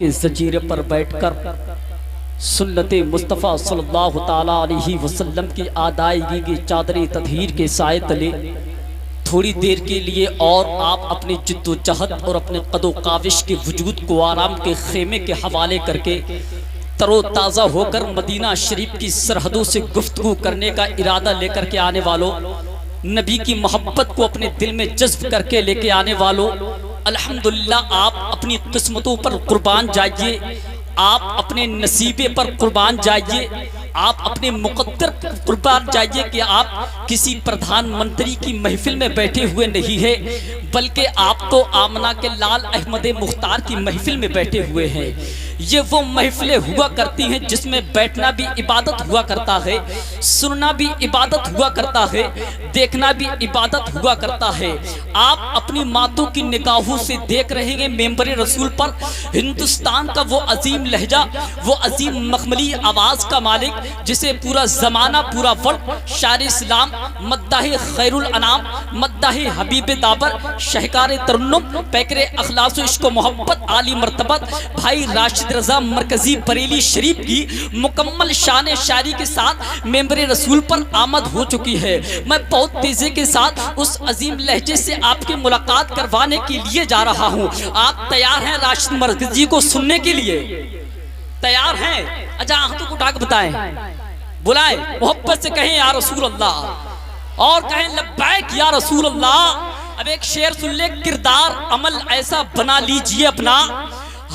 کے زنجیر پر بیٹھ کر سنت مصطفیٰ صلی اللہ تعالیٰ علیہ وسلم کی آدائیگی کی چادر تطہیر کے سائے تلے تھوڑی دیر کے لیے اور آپ اپنی جد و جہد اور اپنے قد و کاوش کے وجود کو آرام کے خیمے کے حوالے کر کے تر و تازہ ہو کر مدینہ شریف کی سرحدوں سے گفتگو کرنے کا ارادہ لے کر کے آنے والوں، نبی کی محبت کو اپنے دل میں جذب کر کے لے کے آنے والوں، الحمدللہ آپ اپنی قسمتوں پر قربان جائیے، آپ اپنے نصیبے پر قربان جائیے، آپ اپنے مقدر پر قربان جائیے کہ آپ کسی پردھان منتری کی محفل میں بیٹھے ہوئے نہیں ہیں، بلکہ آپ تو آمنہ کے لال احمد مختار کی محفل میں بیٹھے ہوئے ہیں۔ یہ وہ محفلیں ہوا کرتی ہیں جس میں بیٹھنا بھی عبادت ہوا کرتا ہے، سننا بھی عبادت ہوا کرتا ہے، دیکھنا بھی عبادت ہوا کرتا ہے۔ آپ اپنی ماتوں کی نگاہوں سے دیکھ رہے ہیں ممبر رسول پر ہندوستان کا وہ عظیم لہجہ، وہ عظیم مخملی آواز کا مالک جسے پورا زمانہ پورا ورد شاعر اسلام، مداح خیر الانام، مداح حبیب دابر، شہکار ترنم، پیکر اخلاص و عشق و محبت عالی مرتبت بھائی راشد رضا مرکزی بریلی شریف کی مکمل شان شاعری کے ساتھ ممبر رسول پر آمد ہو چکی ہے۔ میں بہت تیزی کے ساتھ اس عظیم لہجے سے آپ کی ملاقات کروانے کے لیے جا رہا ہوں۔ آپ تیار ہیں راشد مرکزی کو سننے کے لیے؟ تیار ہیں؟ اچھا آنکھوں کو ڈاک بتائیں، بلائیں، محبت سے کہیں یا رسول اللہ، اور کہیں لبیک یا رسول اللہ۔ اب ایک شعر سن لے، کردار عمل ایسا بنا لیجئے اپنا،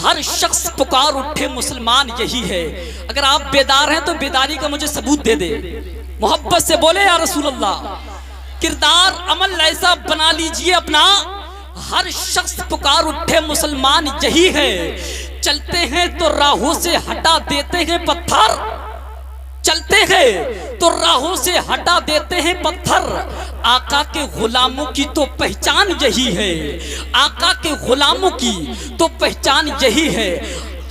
ہر شخص پکار اٹھے مسلمان یہی ہے۔ اگر آپ بیدار ہیں تو بیداری کا مجھے ثبوت دے دے، محبت سے بولے یا رسول اللہ۔ کردار عمل ایسا بنا لیجئے اپنا، ہر شخص پکار اٹھے مسلمان یہی ہے۔ چلتے ہیں تو راہوں سے ہٹا دیتے ہیں پتھر، چلتے ہیں تو راہوں سے ہٹا دیتے ہیں پتھر، آقا کے غلاموں کی تو پہچان یہی ہے، آقا کے غلاموں کی تو پہچان یہی ہے۔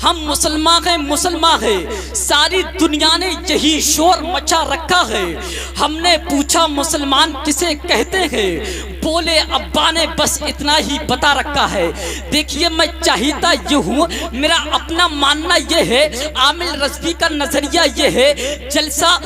ہم مسلمان ہیں، مسلمان ہیں، ساری دنیا نے یہی شور مچا رکھا ہے۔ ہم نے پوچھا مسلمان کسے کہتے ہیں، بولے ابا نے بس اتنا ہی بتا رکھا ہے۔ دیکھیے میں چاہتا یہ ہوں، میرا اپنا ماننا یہ ہے، عامل رضوی کا نظریہ یہ ہے، جلسہ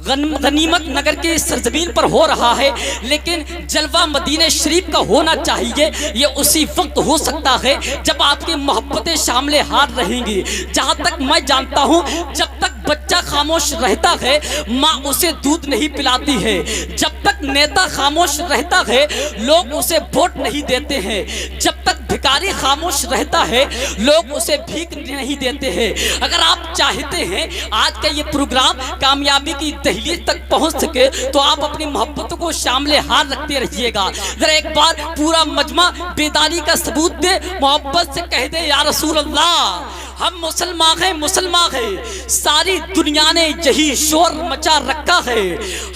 غنیمت نگر کے سرزمین پر ہو رہا ہے، لیکن جلوہ مدینہ شریف کا ہونا چاہیے۔ یہ اسی وقت ہو سکتا ہے جب آپ کی محبتیں شامل حال رہیں گی۔ جہاں تک میں جانتا ہوں، جب تک بچہ خاموش رہتا ہے ماں اسے دودھ نہیں پلاتی ہے، جب تک نیتا خاموش رہتا ہے لوگ اسے ووٹ نہیں دیتے ہیں، جب تک بھکاری خاموش رہتا ہے لوگ اسے بھیک نہیں دیتے ہیں۔ اگر آپ چاہتے ہیں آج کا یہ پروگرام کامیابی کی دہلیز تک پہنچ سکے تو آپ اپنی محبتوں کو شامل حال رکھتے رہیے گا۔ ذرا ایک بار پورا مجمع بیداری کا ثبوت دے، محبت سے کہہ دے یا رسول اللہ۔ ہم مسلمان ہیں، مسلمان ہیں، ساری دنیا نے یہی شور مچا رکھا ہے۔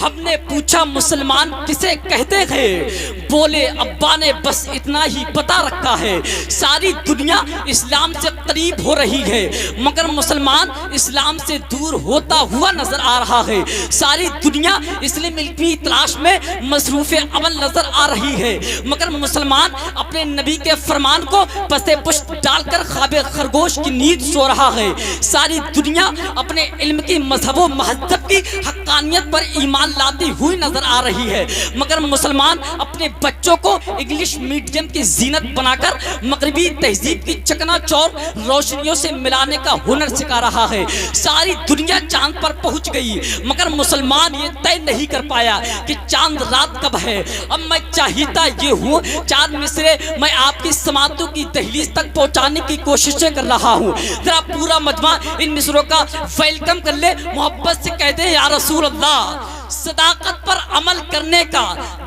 ہم نے پوچھا مسلمان کسے کہتے ہیں، بولے ابا نے بس اتنا ہی بتا رکھا ہے۔ ساری دنیا اسلام سے قریب ہو رہی ہے، مگر مسلمان اسلام سے دور ہوتا ہوا نظر آ رہا ہے۔ ساری دنیا اسلام کی تلاش میں مصروف عمل نظر آ رہی ہے، مگر مسلمان اپنے نبی کے فرمان کو پس پشت ڈال کر خواب خرگوش کی نیند سو رہا ہے۔ ساری دنیا اپنے علم کی مذہب و مہذب کی حقانیت پر ایمان لاتی ہوئی نظر آ رہی ہے، مگر مسلمان اپنے بچوں کو انگلش میڈیم کی زینت بنا کر مغربی تہذیب کی چکنا چور روشنیوں سے ملانے کا ہنر سکھا رہا ہے۔ ساری دنیا چاند پر پہنچ گئی، مگر مسلمان یہ طے نہیں کر پایا کہ چاند رات کب ہے۔ اب میں چاہتا یہ ہوں، چار مصرے میں آپ کی سماعتوں کی دہلیز تک پہنچانے کی کوششیں کر رہا ہوں۔ ذرا پورا مجمع ان مصروں کا ویلکم کر لے، محبت سے کہہ دے یا رسول اللہ۔ صداقت پر عمل کرنے کا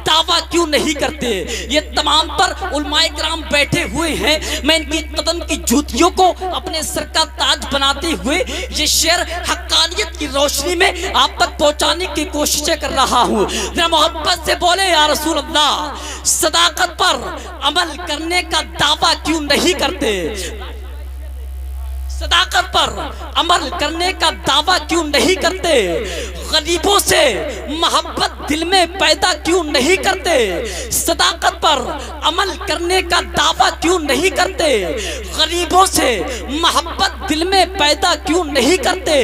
دعویٰ کیوں نہیں کرتے؟ یہ تمام پر علماء کرام بیٹھے ہوئے ہیں، میں ان کی قدم کی جوتیوں کو اپنے سر کا تاج بناتے ہوئے یہ شعر حقانیت کی روشنی میں آپ تک پہنچانے کی کوششیں کر رہا ہوں۔ ذرا محبت سے بولے یا رسول اللہ۔ صداقت پر عمل کرنے کا دعویٰ کیوں نہیں کرتے؟ صداقت پر عمل کرنے کا دعویٰ کیوں نہیں کرتے؟ غریبوں سے محبت دل میں پیدا کیوں نہیں کرتے؟ صداقت پر عمل کرنے کا دعویٰ کیوں نہیں کرتے؟ غریبوں سے محبت دل میں پیدا کیوں نہیں کرتے؟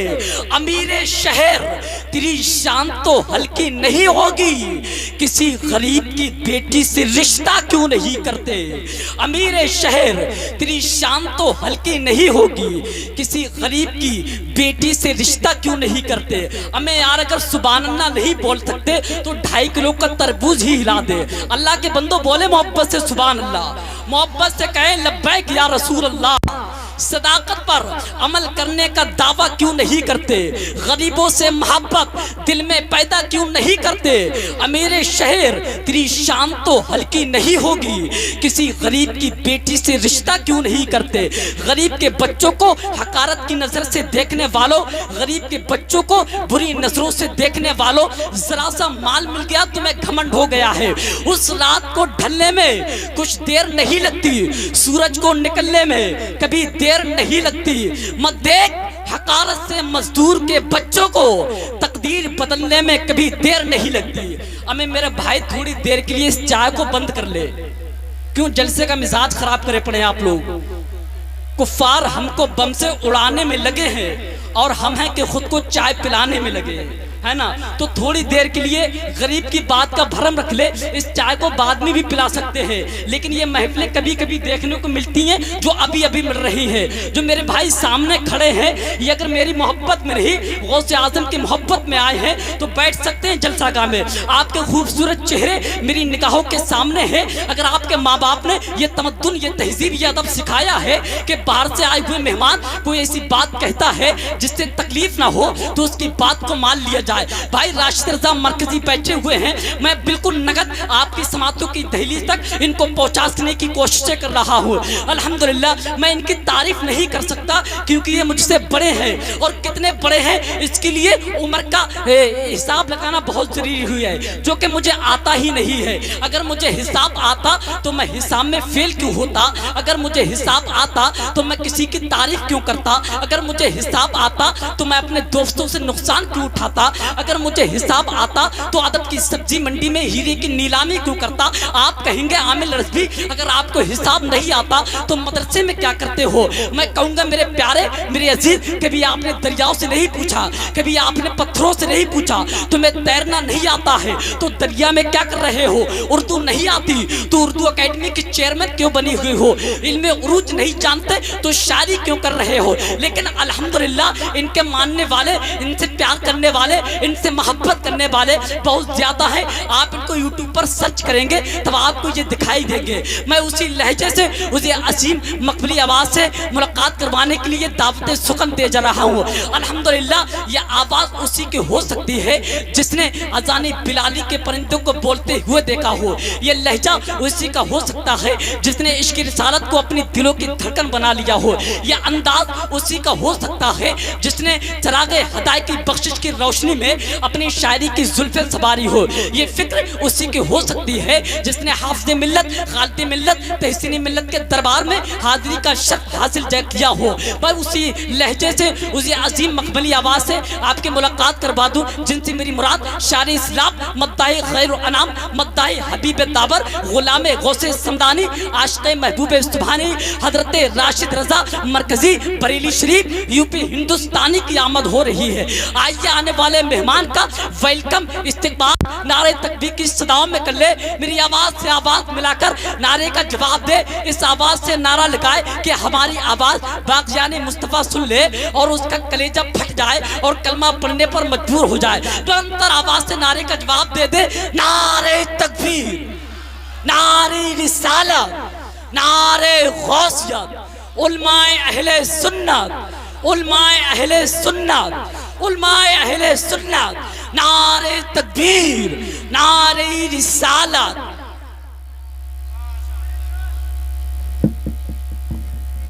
امیر شہر تیری شان تو ہلکی نہیں ہوگی، کسی غریب کی بیٹی سے رشتہ کیوں نہیں کرتے؟ امیر شہر تیری شان تو ہلکی نہیں ہوگی، کسی غریب کی بیٹی سے رشتہ کیوں نہیں کرتے؟ ہمیں یار اگر سبحان اللہ نہیں بول سکتے تو 2.5 کلو کا تربوز ہی ہلا دے۔ اللہ کے بندوں بولے محبت سے سبحان اللہ، محبت سے کہیں لبیک یا رسول اللہ۔ صداقت پر عمل کرنے کا دعویٰ کیوں نہیں کرتے؟ غریبوں سے محبت دل میں پیدا کیوں نہیں کرتے؟ امیر شہر تیری شان تو ہلکی نہیں ہوگی، کسی غریب کی بیٹی سے رشتہ کیوں نہیں کرتے؟ غریب کے بچوں کو حقارت کی نظر سے دیکھنے والوں، غریب کے بچوں کو بری نظروں سے دیکھنے والوں، ذرا سا مال مل گیا تمہیں گھمنڈ ہو گیا ہے۔ اس رات کو ڈھلنے میں کچھ دیر نہیں لگتی، سورج کو نکلنے میں کبھی دیر نہیں لگتی، مت دیکھ حقارت سے مزدور کے بچوں کو تقدیر بدلنے میں کبھی دیر نہیں لگتی۔ ہمیں میرے بھائی تھوڑی دیر کے لیے اس چائے کو بند کر لے، کیوں جلسے کا مزاج خراب کرے پڑے آپ لوگ؟ کفار ہم کو بم سے اڑانے میں لگے ہیں اور ہم ہیں کہ خود کو چائے پلانے میں لگے ہیں، ہے نا؟ تو تھوڑی دیر کے لیے غریب کی بات کا بھرم رکھ لے، اس چائے کو بعد میں بھی پلا سکتے ہیں، لیکن یہ محفلیں کبھی کبھی دیکھنے کو ملتی ہیں جو ابھی ابھی مل رہی ہیں۔ جو میرے بھائی سامنے کھڑے ہیں یہ اگر میری محبت میں نہیں غوث اعظم کی محبت میں آئے ہیں تو بیٹھ سکتے ہیں جلسہ گاہ میں۔ آپ کے خوبصورت چہرے میری نگاہوں کے سامنے ہیں۔ اگر آپ کے ماں باپ نے یہ تمدن، یہ تہذیب، یہ ادب سکھایا ہے کہ باہر سے آئے ہوئے مہمان کوئی ایسی بات کہتا ہے جس سے تکلیف نہ ہو تو اس کی بات کو مان لیا جائے۔ بھائی راشد رضا مرکزی بیٹھے ہوئے ہیں، میں بالکل نقد آپ کی سماعتوں کی دہلیز تک ان کو پہنچانے کی کوششیں کر رہا ہوں۔ الحمدللہ میں ان کی تعریف نہیں کر سکتا کیونکہ یہ مجھ سے بڑے ہیں، اور کتنے بڑے ہیں اس کے لیے عمر کا حساب لگانا بہت ضروری ہوئی ہے، جو کہ مجھے آتا ہی نہیں ہے۔ اگر مجھے حساب آتا تو میں حساب میں فیل کیوں ہوتا؟ اگر مجھے حساب آتا تو میں کسی کی تعریف کیوں کرتا؟ اگر مجھے حساب آتا تو میں اپنے دوستوں سے نقصان کیوں اٹھاتا؟ اگر مجھے حساب آتا تو ادب کی سبزی منڈی میں ہیرے کی نیلامی کیوں کرتا؟ آپ کہیں گے عامل رضوی اگر آپ کو حساب نہیں آتا تو مدرسے میں کیا کرتے ہو؟ میں کہوں گا میرے پیارے، میرے عزیز، کبھی آپ نے دریاؤں سے نہیں پوچھا، کبھی آپ نے پتھروں سے نہیں پوچھا تمہیں تیرنا نہیں آتا ہے تو دریا میں کیا کر رہے ہو؟ اردو نہیں آتی تو اردو اکیڈمی کی چیئرمین کیوں بنی ہوئی ہو؟ علم عروج نہیں جانتے تو شاعری کیوں کر رہے ہو؟ لیکن الحمدللہ ان کے ماننے والے، ان سے پیار کرنے والے، ان سے محبت کرنے والے بہت زیادہ ہیں۔ آپ ان کو یوٹیوب پر سرچ کریں گے تب آپ کو یہ دکھائی دیں گے۔ میں اسی لہجے سے، اسی عظیم مقبولی آواز سے ملاقات کروانے کے لیے دعوت سخن دے جا رہا ہوں۔ الحمدللہ یہ آواز اسی کی ہو سکتی ہے جس نے اذان بلالی کے پرندوں کو بولتے ہوئے دیکھا ہو، یہ لہجہ اسی کا ہو سکتا ہے جس نے عشق رسالت کو اپنی دلوں کی دھڑکن بنا لیا ہو، یہ انداز اسی کا ہو سکتا ہے جس نے چراغ ہدایت کی بخشش کی روشنی میں اپنی شاعری کی زلفیں سواری ہو، یہ فکر اسی کی ہو سکتی ہے جس نے حافظ ملت، خالد ملت، تحسین ملت کے دربار میں حاضری کا شرف حاصل کیا ہو۔ پر اسی لہجے سے، اسی عظیم مقبولی آواز سے آپ کی ملاقات کروا دوں جن سے میری مراد شاعر اسلام، مداح خیر الانام، مداح حبیب دابر، غلام غوث سمدانی، عاشق محبوب سبحانی، حضرت راشد رضا مرکزی بریلی شریف یوپی ہندوستانی کی آمد ہو رہی ہے۔ آئیے آنے والے مہمان کا ویلکم استقبال نعرہ تکبیر کی صداؤں میں کر لے، میری آواز سے آواز ملا کر نعرے کا جواب دے، اس آواز سے نعرہ لگائے کہ ہماری آواز باقیان مصطفیٰ سن لے اور اس کا کلیجہ پھٹ جائے اور کلمہ پڑھنے پر مجبور ہو جائے۔ بلندر آواز سے نعرے کا جواب دے دے، نعرہ تکبیر، نعرہ رسالت، نعرہ غوثیت، علماء اہل سنت، علماء اہل سنت، علماء اہل سنت، نعرہ تکبیر، نعرہ رسالت،